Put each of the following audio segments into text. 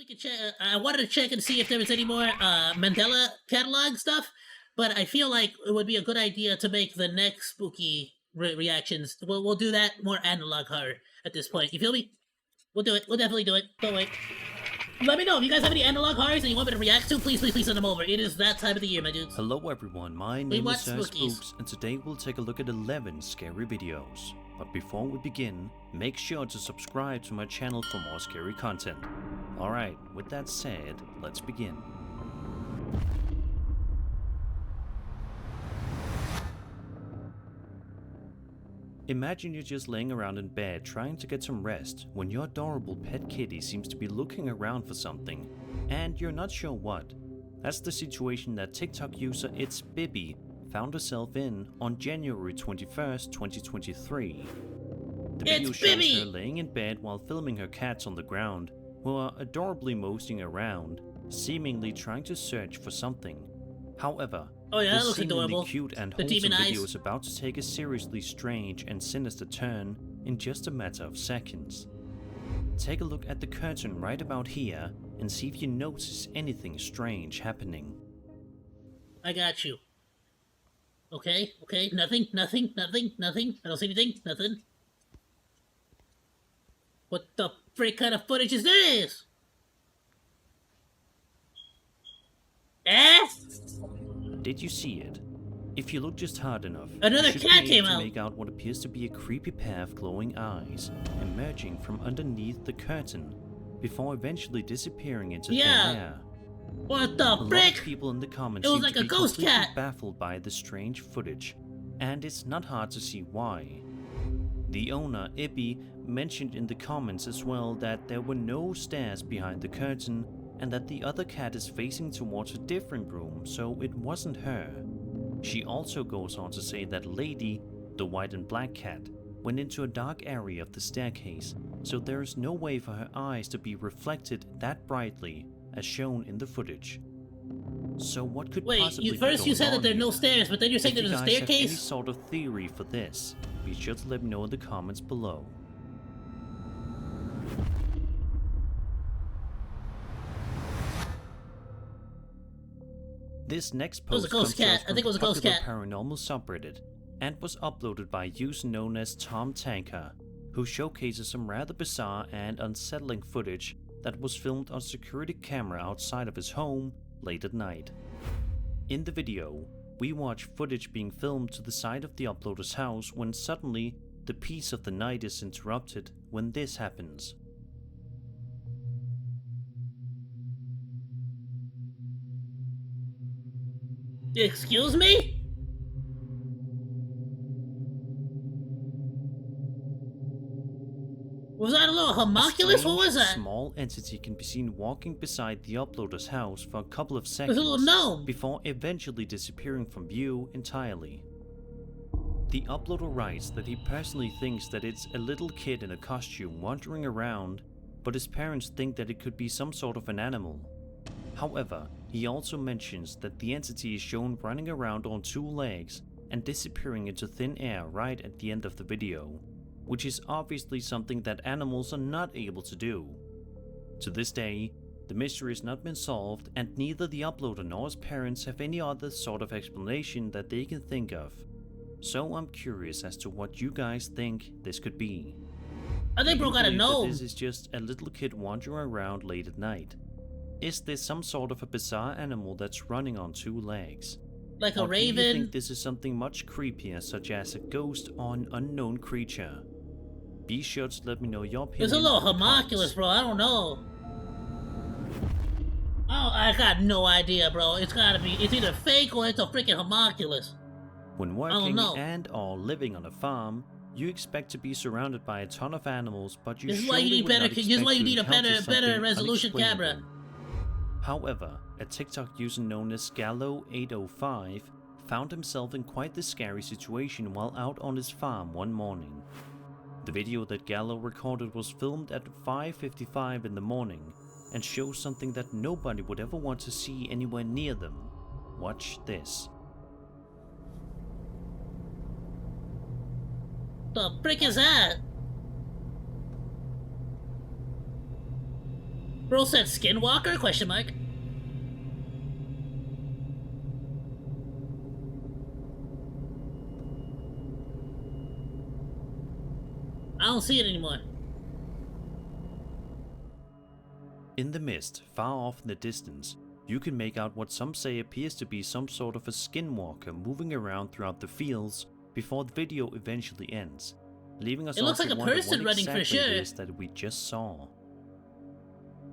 definitely could check. I wanted to check and see if there was any more Mandela catalog stuff, but I feel like it would be a good idea to make the next spooky reactions. We'll do that more analog horror at this point. You feel me? We'll do it. We'll definitely do it. Don't wait. Let me know if you guys have any analog horrors that you want me to react to. Please, please, please send them over. It is that time of the year, my dudes. Hello everyone, my name is Spooks, and today we'll take a look at 11 scary videos. But before we begin, make sure to subscribe to my channel for more scary content. Alright, with that said, let's begin. Imagine you're just laying around in bed trying to get some rest when your adorable pet kitty seems to be looking around for something, and you're not sure what. That's the situation that TikTok user It's Bibi found herself in on January 21st, 2023. The video shows her laying in bed while filming her cats on the ground, who are adorably moseying around, seemingly trying to search for something. However, that looks seemingly adorable. cute and wholesome video is about to take a seriously strange and sinister turn in just a matter of seconds. Take a look at the curtain right about here and see if you notice anything strange happening. I got you. Okay, nothing. I don't see anything, nothing. What the frick kind of footage is this? Eh? Did you see it? If you look just hard enough, another you should cat be came able to out. make out what appears to be a creepy pair of glowing eyes emerging from underneath the curtain before eventually disappearing into thin air. What the A lot of frick? people in the comments It was seem like to a be ghost completely cat. baffled by the strange footage, and it's not hard to see why. The owner, Ibby, mentioned in the comments as well that there were no stairs behind the curtain and that the other cat is facing towards a different room, so it wasn't her. She also goes on to say that Lady, the white and black cat, went into a dark area of the staircase, so there is no way for her eyes to be reflected that brightly as shown in the footage. So what could possibly be going on? First you said that there are no here? stairs, but then you're saying If there's a you guys have any staircase? sort of theory for this, be sure to let me know in the comments below. This next post comes to us from the popular paranormal subreddit and was uploaded by a user known as Tom Tanker, who showcases some rather bizarre and unsettling footage that was filmed on security camera outside of his home late at night. In the video, we watch footage being filmed to the side of the uploader's house when suddenly the peace of the night is interrupted when this happens. Excuse me? Was that a little homunculus? What was that? A small entity can be seen walking beside the uploader's house for a couple of seconds before eventually disappearing from view entirely. The uploader writes that he personally thinks that it's a little kid in a costume wandering around, but his parents think that it could be some sort of an animal. However, he also mentions that the entity is shown running around on two legs and disappearing into thin air right at the end of the video, which is obviously something that animals are not able to do. To this day, the mystery has not been solved, and neither the uploader nor his parents have any other sort of explanation that they can think of. So I'm curious as to what you guys think this could be. I think bro gotta know. This is just a little kid wandering around late at night. Is this some sort of a bizarre animal that's running on two legs? Like a raven? Do you think this is something much creepier, such as a ghost or an unknown creature? Be sure to let me know your opinion. It's a little homunculus, bro. I don't know. Oh, I got no idea, bro. It's either fake or it's a freaking homunculus. When working and or living on a farm, you expect to be surrounded by a ton of animals, but you surely would not expect to encounter something resolution camera. However, a TikTok user known as Gallo805 found himself in quite the scary situation while out on his farm one morning. The video that Gallo recorded was filmed at 5:55 in the morning and shows something that nobody would ever want to see anywhere near them. Watch this. The frick is that? Bro said Skinwalker? Question mark. I don't see it anymore. In the mist, far off in the distance, you can make out what some say appears to be some sort of a skinwalker moving around throughout the fields before the video eventually ends, leaving us it looks all like to a wonder person what running exactly for sure. it is that we just saw.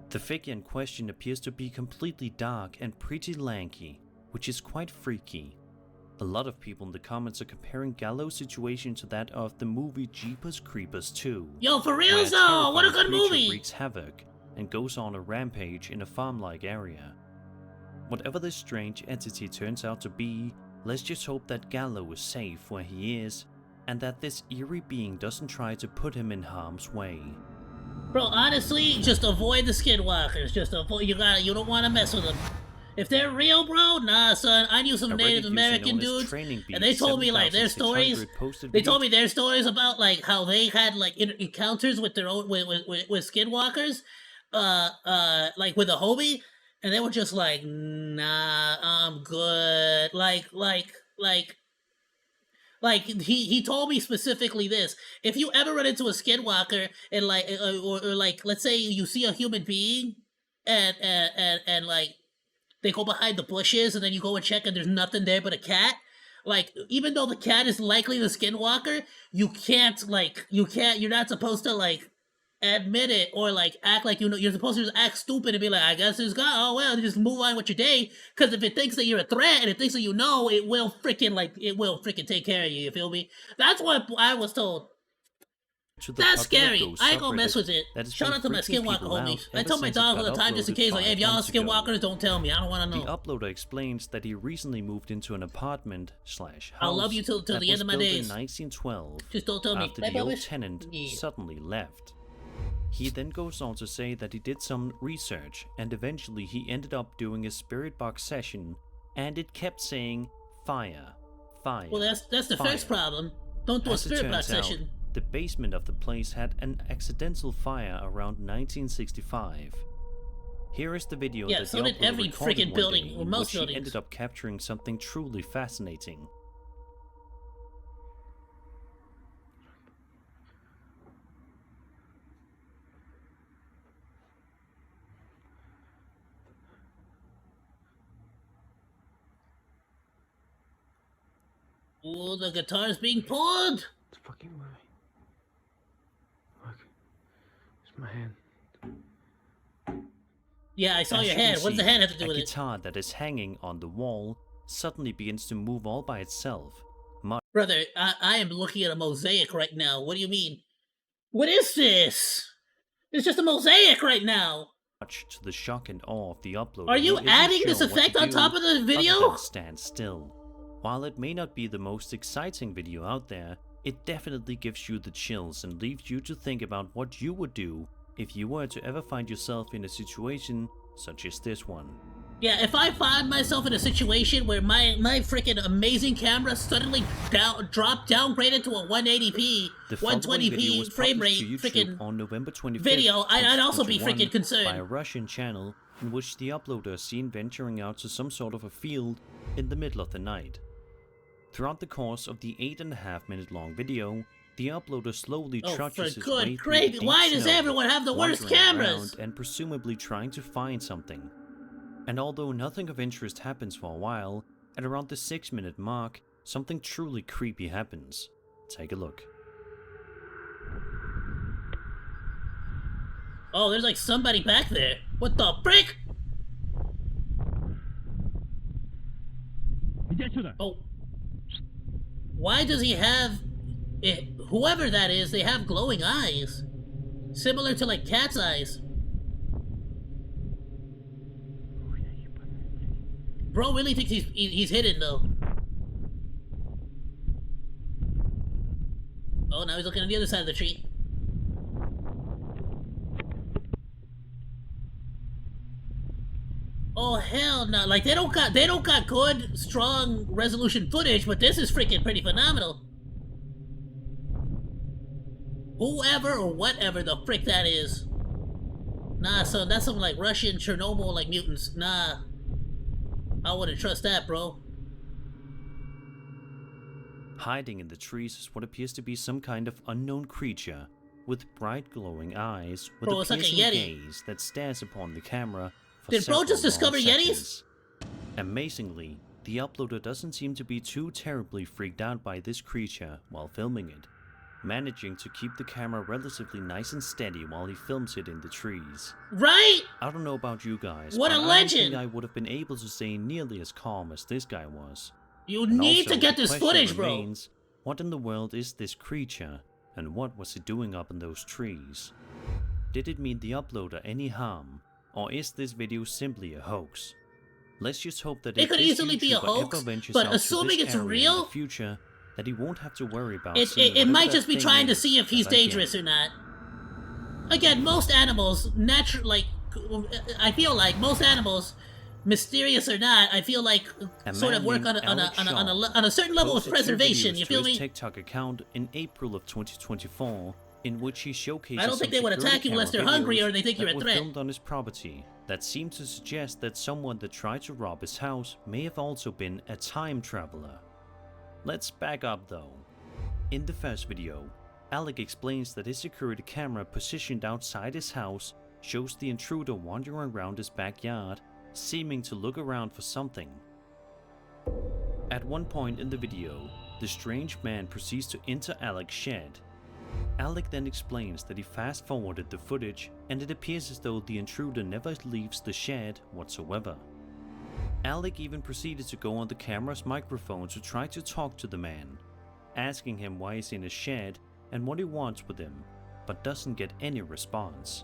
The figure in question appears to be completely dark and pretty lanky, which is quite freaky. A lot of people in the comments are comparing Gallo's situation to that of the movie Jeepers Creepers 2. Yo, for real though, what a good movie! Wreaks havoc and goes on a rampage in a farm-like area. Whatever this strange entity turns out to be, let's just hope that Gallo is safe where he is, and that this eerie being doesn't try to put him in harm's way. Bro, honestly, just avoid the skinwalkers. Just avoid. You don't want to mess with them. If they're real, bro, nah, son. I knew some Native American dudes, and they told me like their stories. They told me their stories about like how they had like encounters with their own with skinwalkers, like with a homie, and they were just like, nah, I'm good. Like he told me specifically this: if you ever run into a skinwalker and like, or like, let's say you see a human being, and like they go behind the bushes, and then you go and check, and there's nothing there but a cat. Like, even though the cat is likely the skinwalker, you're not supposed to like admit it or like act like you're supposed to just act stupid and be like, I guess it's gone. Oh well, just move on with your day. Because if it thinks that you're a threat and it thinks that it will freaking take care of you. You feel me? That's what I was told. That's scary. I ain't gonna mess with it. Shout out to my skinwalker homies. I tell my dog all the time just in case, like, hey, if y'all skinwalkers, don't tell me. I don't want to know. The uploader explains that he recently moved into an apartment/house. I'll love you till the end of my days. In 1912. Just don't tell me. After the old tenant suddenly left. He then goes on to say that he did some research, and eventually he ended up doing a spirit box session, and it kept saying fire, fire. Well, that's the first problem. Don't do a spirit box session. The basement of the place had an accidental fire around 1965. Here is the video that so the did every freaking building, or most buildings. He ended up capturing something truly fascinating. Oh, the guitar's being pulled! It's fucking moving. Look. It's my hand. Yeah, I saw your hand. What does the hand have to do with it? A guitar that is hanging on the wall suddenly begins to move all by itself. Brother, I am looking at a mosaic right now. What do you mean? What is this? It's just a mosaic right now. Much to the shock and awe of the uploader. Are you adding this effect on top of the video? Stand still. While it may not be the most exciting video out there, it definitely gives you the chills and leaves you to think about what you would do if you were to ever find yourself in a situation such as this one. Yeah, if I find myself in a situation where my freaking amazing camera suddenly downgraded to a 180p, 120p frame rate freaking on November 25th video, I'd also be freaking concerned. By a Russian channel in which the uploader is seen venturing out to some sort of a field in the middle of the night. Throughout the course of the 8.5 minute long video, the uploader slowly trudges his way through the deep why does snow, everyone have the worst cameras? And presumably trying to find something. And although nothing of interest happens for a while, at around the 6-minute mark, something truly creepy happens. Take a look. Oh, there's like somebody back there. What the frick? Oh. Why does he have... whoever that is, they have glowing eyes. Similar to like cat's eyes. Bro really thinks he's hidden though. Oh, now he's looking on the other side of the tree. Oh hell no! Like they don't got good, strong resolution footage, but this is freaking pretty phenomenal. Whoever or whatever the frick that is. Nah, son, that's some like Russian Chernobyl like mutants. Nah, I wouldn't trust that, bro. Hiding in the trees is what appears to be some kind of unknown creature with bright glowing eyes with Bro, a it's like a piercing Yeti. gaze that stares upon the camera for Did bro just discover Yetis? Seconds. Amazingly, the uploader doesn't seem to be too terribly freaked out by this creature while filming it, managing to keep the camera relatively nice and steady while he films it in the trees. Right? I don't know about you guys, what but a I don't legend! think I would have been able to stay nearly as calm as this guy was. You And need also, to get the this question footage, remains, what in the world is this creature, and what was it doing up in those trees? Did it mean the uploader any harm, or is this video simply a hoax? Let's just hope that it if could this easily be a YouTuber hoax, ever ventures but out assuming to it's this area real, in the future, that he won't have to worry about it might just be trying to see if he's dangerous or not. Again, most animals, I feel like most animals, mysterious or not, I feel like sort of work on a certain level of preservation. You feel me? TikTok account in April of 2024, in which he showcases I don't think they would attack you unless they're hungry or they think you're a threat. Filmed on his property that seem to suggest that someone that tried to rob his house may have also been a time traveler. Let's back up though. In the first video, Alec explains that his security camera positioned outside his house shows the intruder wandering around his backyard, seeming to look around for something. At one point in the video, the strange man proceeds to enter Alec's shed. Alec then explains that he fast-forwarded the footage and it appears as though the intruder never leaves the shed whatsoever. Alec even proceeded to go on the camera's microphone to try to talk to the man, asking him why he's in his shed and what he wants with him, but doesn't get any response.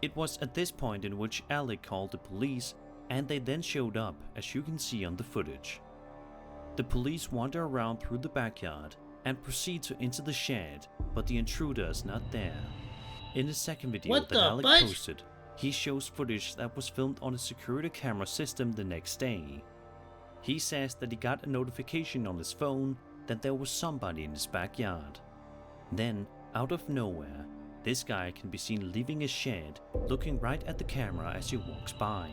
It was at this point in which Alec called the police, and they then showed up, as you can see on the footage. The police wander around through the backyard and proceed to enter the shed, but the intruder is not there. In the second video that Alec posted, he shows footage that was filmed on a security camera system the next day. He says that he got a notification on his phone that there was somebody in his backyard. Then, out of nowhere, this guy can be seen leaving his shed, looking right at the camera as he walks by.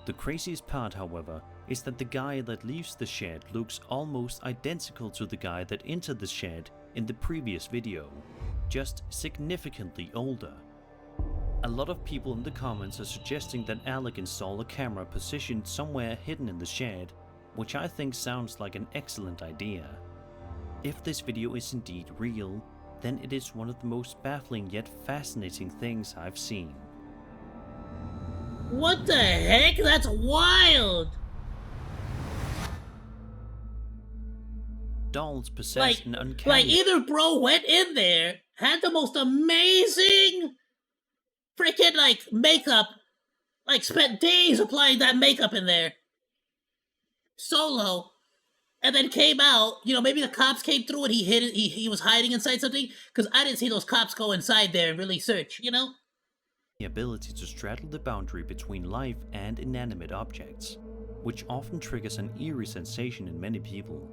The craziest part, however, is that the guy that leaves the shed looks almost identical to the guy that entered the shed in the previous video, just significantly older. A lot of people in the comments are suggesting that Alec install a camera positioned somewhere hidden in the shed, which I think sounds like an excellent idea. If this video is indeed real, then it is one of the most baffling yet fascinating things I've seen. What the heck? That's wild! Dolls possess an uncanny... Like either bro went in there, had the most amazing freaking like makeup, like spent days applying that makeup in there, solo, and then came out. You know, maybe the cops came through and he hid it. He was hiding inside something, because I didn't see those cops go inside there and really search. You know, the ability to straddle the boundary between life and inanimate objects, which often triggers an eerie sensation in many people.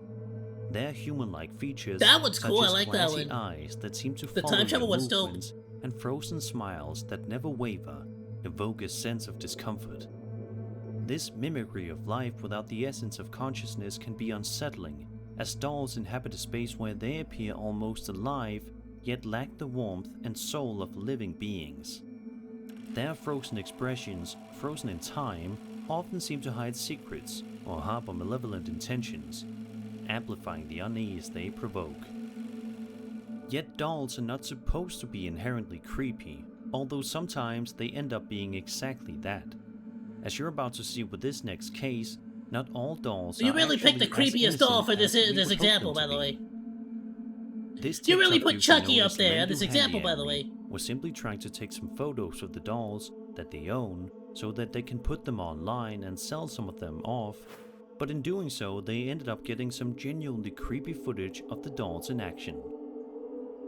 Their human-like features, that one's such cool. as I like that one. eyes that seem to The follow time travel your one's dope. movements, and frozen smiles that never waver, evoke a sense of discomfort. This mimicry of life without the essence of consciousness can be unsettling, as dolls inhabit a space where they appear almost alive, yet lack the warmth and soul of living beings. Their frozen expressions, frozen in time, often seem to hide secrets or harbor malevolent intentions, amplifying the unease they provoke. Yet dolls are not supposed to be inherently creepy, although sometimes they end up being exactly that. As you're about to see with this next case, not all dolls you are really picked the creepiest doll for this example, by the way. You really put Chucky up there in this example, by the way. We're simply trying to take some photos of the dolls that they own so that they can put them online and sell some of them off, but in doing so they ended up getting some genuinely creepy footage of the dolls in action.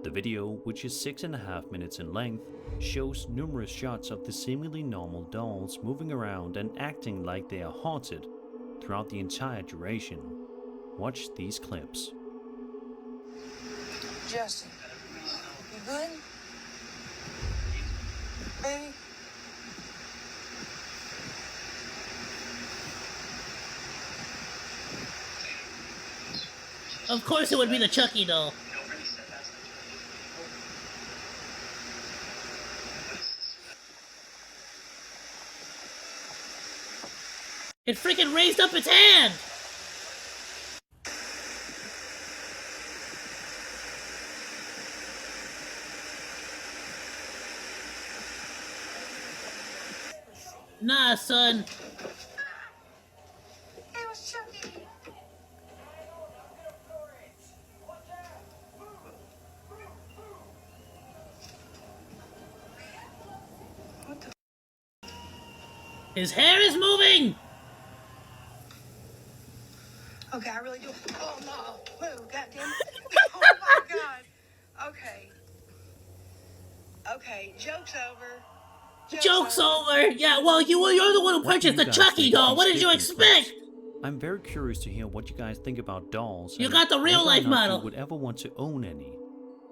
The video, which is 6.5 minutes in length, shows numerous shots of the seemingly normal dolls moving around and acting like they are haunted throughout the entire duration. Watch these clips. Justin, you good? Baby? Of course it would be the Chucky doll. It freaking raised up its hand! Nah, son. It was Chucky. What the? His hair is moving! Okay, I really do. Oh no! Move, goddamn! Oh my god! Okay. Okay, joke's over. Joke's over! Yeah, well, you're the one who purchased the Chucky doll. What did you expect? I'm very curious to hear what you guys think about dolls. You got the real life model. You would ever want to own any.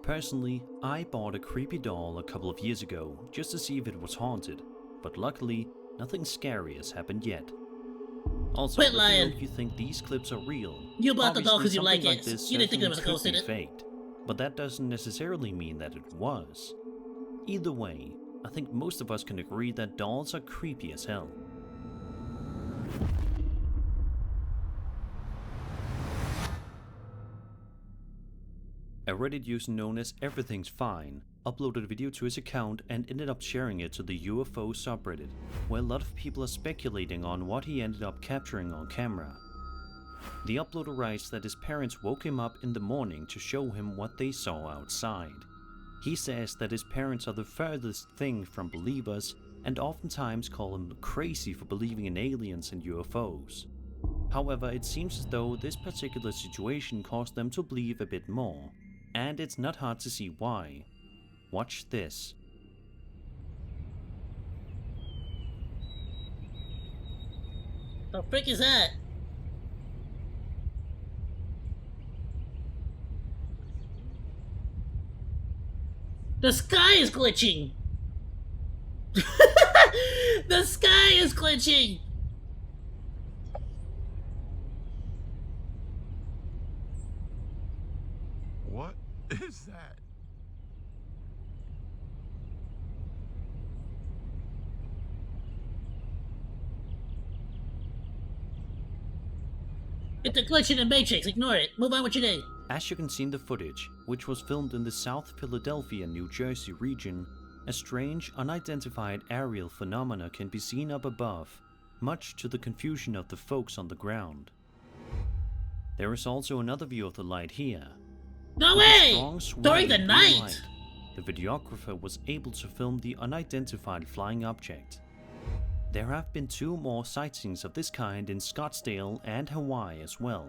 Personally, I bought a creepy doll a couple of years ago just to see if it was haunted, but luckily, nothing scary has happened yet. Also, quit lying. If you think these clips are real. You bought the doll because you like like it. This You didn't think there was a ghost in be it. Faked, but that doesn't necessarily mean that it was. Either way, I think most of us can agree that dolls are creepy as hell. A Reddit user known as Everything's Fine uploaded a video to his account and ended up sharing it to the UFO subreddit, where a lot of people are speculating on what he ended up capturing on camera. The uploader writes that his parents woke him up in the morning to show him what they saw outside. He says that his parents are the furthest thing from believers and oftentimes call him crazy for believing in aliens and UFOs. However, it seems as though this particular situation caused them to believe a bit more, and it's not hard to see why. Watch this. The frick is that? The sky is glitching! The sky is glitching! What is that? It's a glitch in the Matrix, ignore it. Move on with your day. As you can see in the footage, which was filmed in the South Philadelphia, New Jersey region, a strange, unidentified aerial phenomena can be seen up above, much to the confusion of the folks on the ground. There is also another view of the light here. No With a way! strong swirling During the blue night! light, the videographer was able to film the unidentified flying object. There have been 2 more sightings of this kind in Scottsdale and Hawaii as well.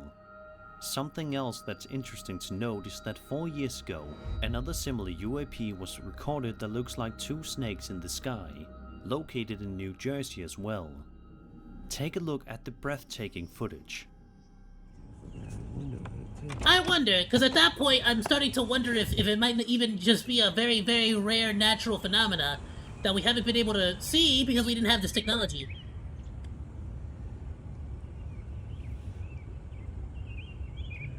Something else that's interesting to note is that 4 years ago, another similar UAP was recorded that looks like 2 snakes in the sky, located in New Jersey as well. Take a look at the breathtaking footage. I wonder, because at that point I'm starting to wonder if it might even just be a very, very rare natural phenomena that we haven't been able to see because we didn't have this technology.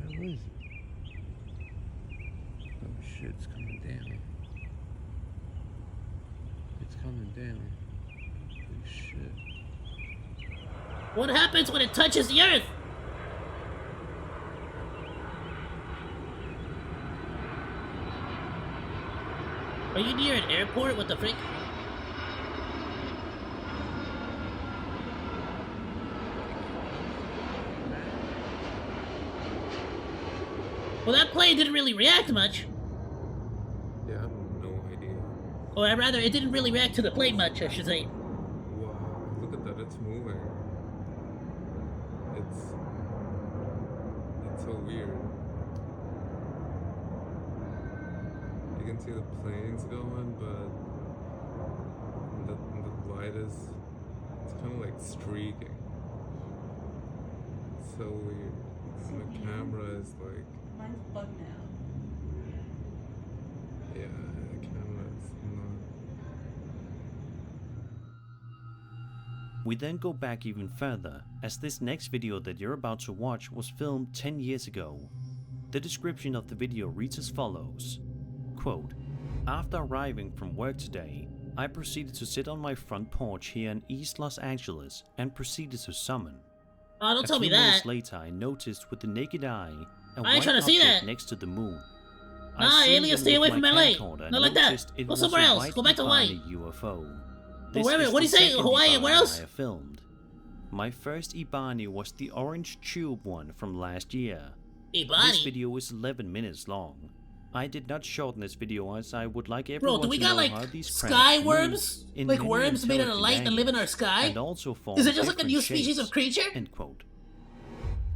Where is it? Oh shit, it's coming down. It's coming down. Holy shit. What happens when it touches the earth? Are you near an airport? What the frick? Well, that plane didn't really react much. Yeah, I have no idea. Or rather, it didn't really react to the plane much, I should say. Wow, look at that, it's moving. It's so weird. You can see the planes going, but the light is, it's kind of like streaking. It's so weird. And the camera is like, Mine's bugged now. yeah, the camera is not. We then go back even further, as this next video that you're about to watch was filmed 10 years ago. The description of the video reads as follows, quote, "After arriving from work today, I proceeded to sit on my front porch here in East Los Angeles and proceeded to summon. Oh, don't tell me A few minutes that. later, I noticed with the naked eye a I ain't white trying to see object that. next to the moon. Nah, I zoomed aliens, in stay with away my from LA. camcorder and Not like that. noticed it Go was somewhere a else. white Go back to Hawaii. Ibani UFO. But This wait a minute, is what do the you say? second Hawaii, where Ibani else? I have filmed. My first Ibani was the orange tube one from last year. This Ibani? video is 11 minutes long. I did not shorten this video as I would like Bro, everyone do we to got know like how these sky crabs worms? move in Like many worms made out of intelligent light that live in our angles, sky? and also form Is it just like a different new species of shapes." creature? End quote.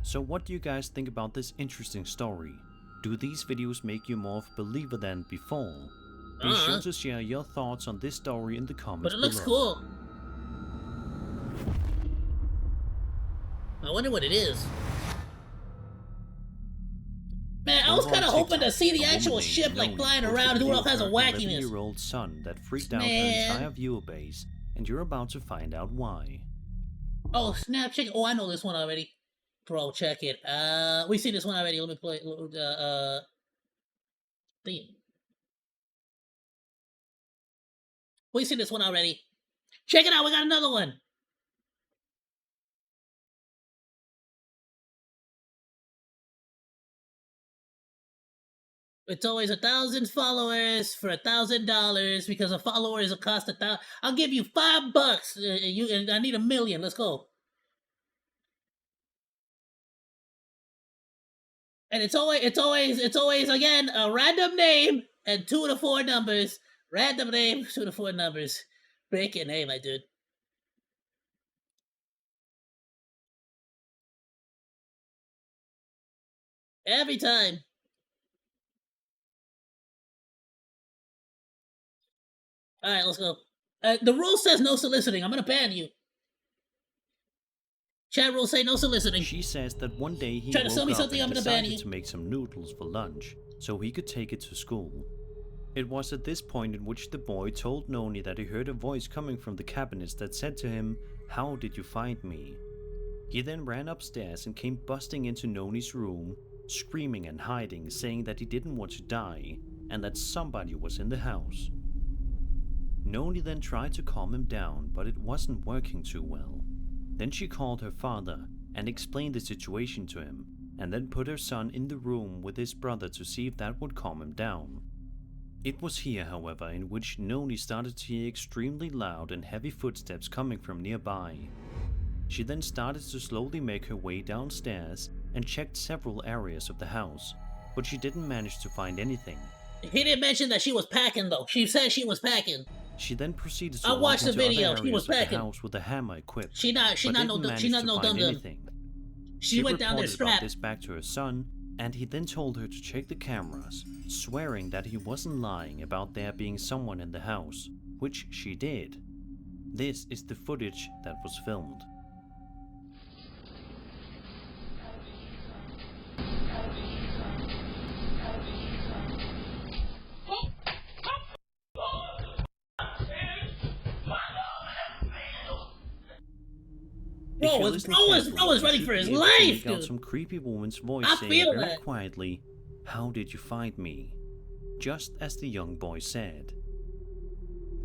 So what do you guys think about this interesting story? Do these videos make you more of a believer than before? Be sure to share your thoughts on this story in the comments But it looks below. cool. I wonder what it is. Man, I was Over on kind of hoping to TikTok, see the a woman actual named ship like Noni flying posted around and a doing all video kinds of her wackiness. 11-year-old son that freaked out her Man. entire viewer base, and you're about to find out why. Oh, snap, check it. Oh, I know this one already. Bro, check it. We see this one already. Let me play, damn. We see this one already. Check it out, we got another one. It's always 1,000 followers for $1,000 because a follower is a cost $1,000. I'll give you $5. And I need 1,000,000. Let's go. And it's always again a random name and 2 to 4 numbers. Random name, 2 to 4 numbers. Break your name, my dude. Every time. Alright, let's go. The rule says no soliciting. I'm gonna ban you. Chat rules say no soliciting. She says that one day he Try to woke sell me up something, and I'm gonna ban decided you. to make some noodles for lunch, so he could take it to school. It was at this point in which the boy told Noni that he heard a voice coming from the cabinets that said to him, "How did you find me?" He then ran upstairs and came busting into Noni's room, screaming and hiding, saying that he didn't want to die, and that somebody was in the house. Noni then tried to calm him down, but it wasn't working too well. Then she called her father and explained the situation to him, and then put her son in the room with his brother to see if that would calm him down. It was here, however, in which Noni started to hear extremely loud and heavy footsteps coming from nearby. She then started to slowly make her way downstairs and checked several areas of the house, but she didn't manage to find anything. He didn't mention that she was packing though. She said she was packing. She then proceeded to I walk watched the into other video. areas She was of the packing. house with a hammer equipped. She not but no didn't manage she not to no find dum dum. anything. She went down there reported about strapped. this back to her son, and he then told her to check the cameras, swearing that he wasn't lying about there being someone in the house, which she did. This is the footage that was filmed. Bro is ready for his life, Out dude. some creepy woman's voice I saying feel very that. quietly, "How did you find me?" Just as the young boy said.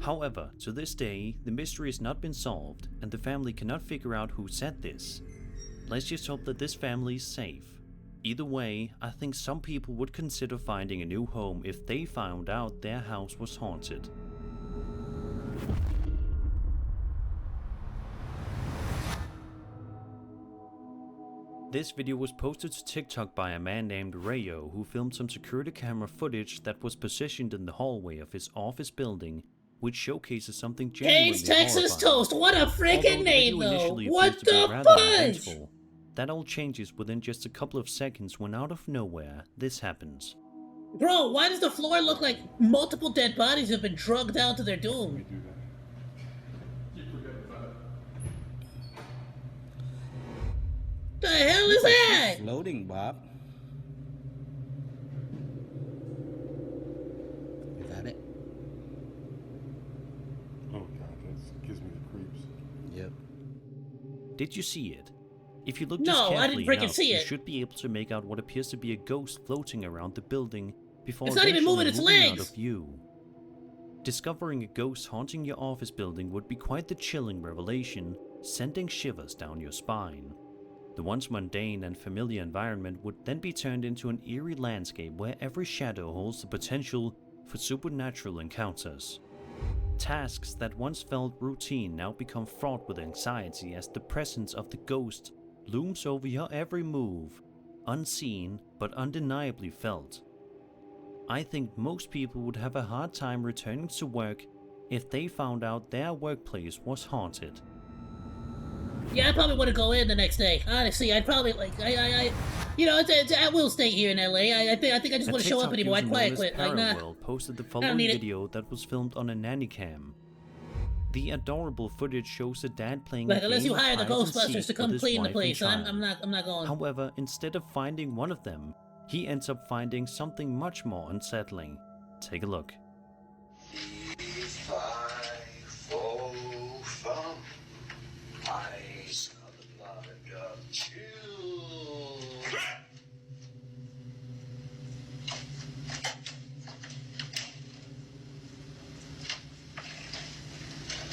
However, to this day, the mystery has not been solved, and the family cannot figure out who said this. Let's just hope that this family is safe. Either way, I think some people would consider finding a new home if they found out their house was haunted. This video was posted to TikTok by a man named Ayoo, who filmed some security camera fudge that was positioned in the hallway of his office building, which showcases something genuinely Kane's Texas horrifying. Toast. What a Although freaking the name, video though. initially What appears to be the rather fudge? eventful, that all changes within just a couple of seconds when out of nowhere, this happens. Bro, why does the floor look like multiple dead bodies have been drugged down to their doom? The hell is that? Loading, Bob. Is that it? Oh god, that gives me the creeps. Yep. Did you see it? If you look just No, I carefully didn't freaking enough, see you it. should be able to make out what appears to be a ghost floating around the building before It's not even eventually moving its moving out legs. of view. Discovering a ghost haunting your office building would be quite the chilling revelation, sending shivers down your spine. The once mundane and familiar environment would then be turned into an eerie landscape where every shadow holds the potential for supernatural encounters. Tasks that once felt routine now become fraught with anxiety as the presence of the ghost looms over your every move, unseen but undeniably felt. I think most people would have a hard time returning to work if they found out their workplace was haunted. Yeah, I probably wouldn't go in the next day. Honestly, I'd probably I will stay here in LA. I think I just want to show up anymore. I'd quiet quit. Like, nah. World posted the following need it. video that was filmed on a nanny cam. The adorable footage shows a dad playing Like, a unless game you of hire the hide and Ghostbusters seek to come with his clean the wife and place, I'm child. not going. However, instead of finding one of them, he ends up finding something much more unsettling. Take a look. If I fall from eyes of the blood of children.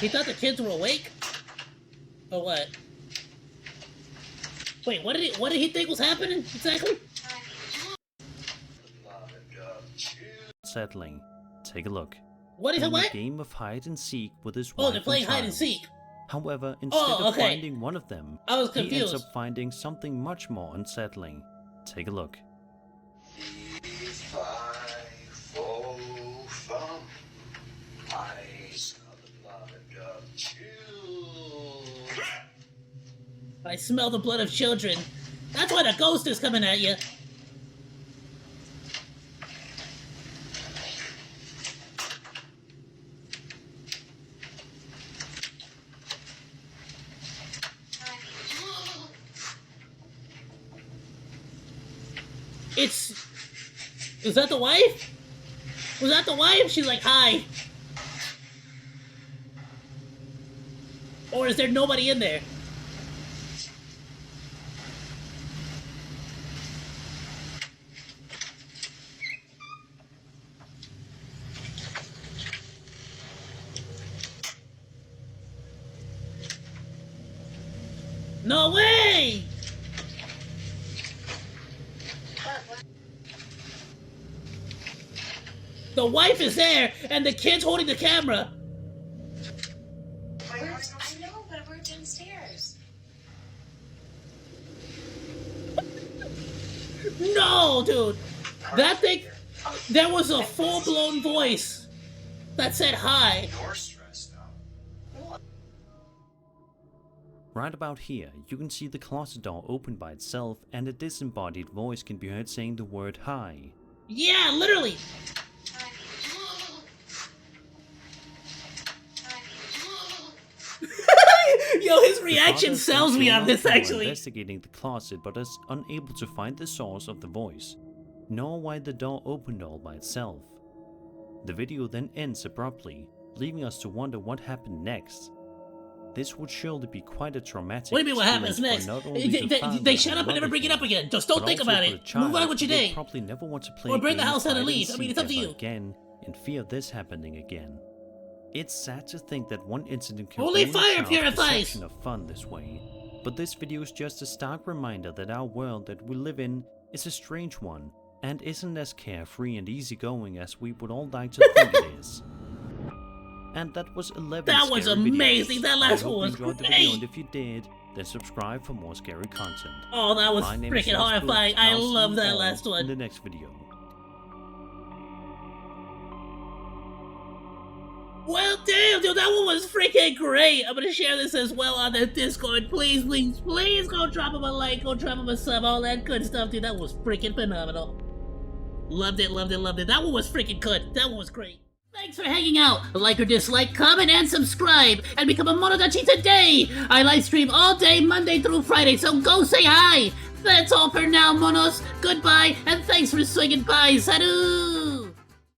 He thought the kids were awake? Or what? Wait, what did he think was happening exactly? Unsettling. Take a look. What is it? Playing What? a game of hide and seek with his Oh, wife they're playing and hide and child. seek. However, instead of okay. finding one of them, I was he ends confused. up finding something much more unsettling. Take a look. If I fall from eyes of the blood of children. I smell the blood of children. That's why the ghost is coming at you. Is that the wife? Was that the wife? She's like, hi. Or is there nobody in there? No way! The wife is there, and the kid's holding the camera. I know, but we're downstairs. No, dude. That thing, there was a full-blown voice that said hi. You're stressed out. Right about here, you can see the closet door open by itself and a disembodied voice can be heard saying the word hi. Yeah, literally. Yo, his reaction sells me on this, actually. Investigating the closet but is unable to find the source of the voice, nor why the door opened all by itself. The video then ends abruptly, leaving us to wonder what happened next. This would surely be quite a traumatic What do you mean what happens experience next? for not only the father They shut up and mother never bring it here, up again. Just don't but think also about for it. the child, Move on with your who day. would probably never want to play Or a burn the game of house down and hide leave. I mean, it's up to seek you. ever again in fear of this happening again. It's sad to think that one incident can Only ruin a fire child's purifies. perception of fun this way, but this video is just a stark reminder that our world that we live in is a strange one and isn't as carefree and easygoing as we would all like to think it is. And that was 11 That was scary amazing. videos. That last I hope one you was enjoyed the great. video, and if you did, then subscribe for more scary content. Oh, that was My name is freaking Ross horrifying. Booth, and I I'll see love you that all last in one. the next video. Well, damn, dude, that one was freaking great. I'm gonna share this as well on the Discord. Please, please, please go drop him a like, go drop him a sub, all that good stuff, dude. That was freaking phenomenal. Loved it, loved it, loved it. That one was freaking good. That one was great. Thanks for hanging out. Like or dislike, comment, and subscribe. And become a Monodachi today. I live stream all day, Monday through Friday, so go say hi. That's all for now, Monos. Goodbye, and thanks for swinging by. Salut!